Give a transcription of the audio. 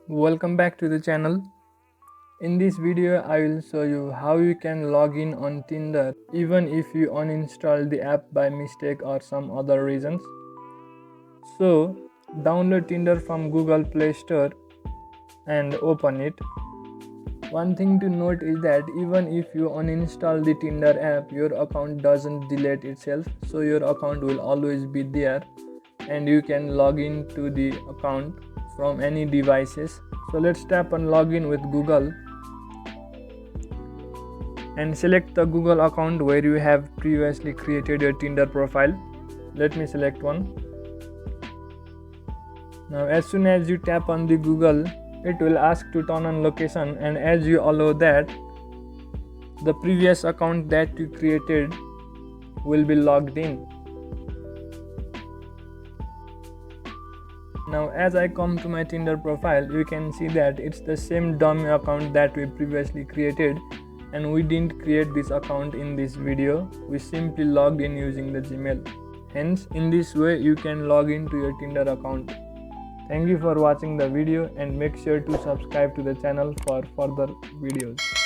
Welcome back to the channel. In this video I will show you how you can log in on Tinder even if you uninstall the app by mistake or some other reasons. So download Tinder from Google Play Store and open it. One thing to note is that even if you uninstall the Tinder app, your account doesn't delete itself, so your account will always be there and you can log in to the account from any devices. So let's tap on login with Google and select the Google account where you have previously created your Tinder profile. Let me select one. Now as soon as you tap on the Google, it will ask to turn on location, and as you allow that, the previous account that you created will be logged in. Now as I come to my Tinder profile, you can see that it's the same dummy account that we previously created, and we didn't create this account in this video. We simply logged in using the Gmail. Hence, in this way you can log into your Tinder account. Thank you for watching the video and make sure to subscribe to the channel for further videos.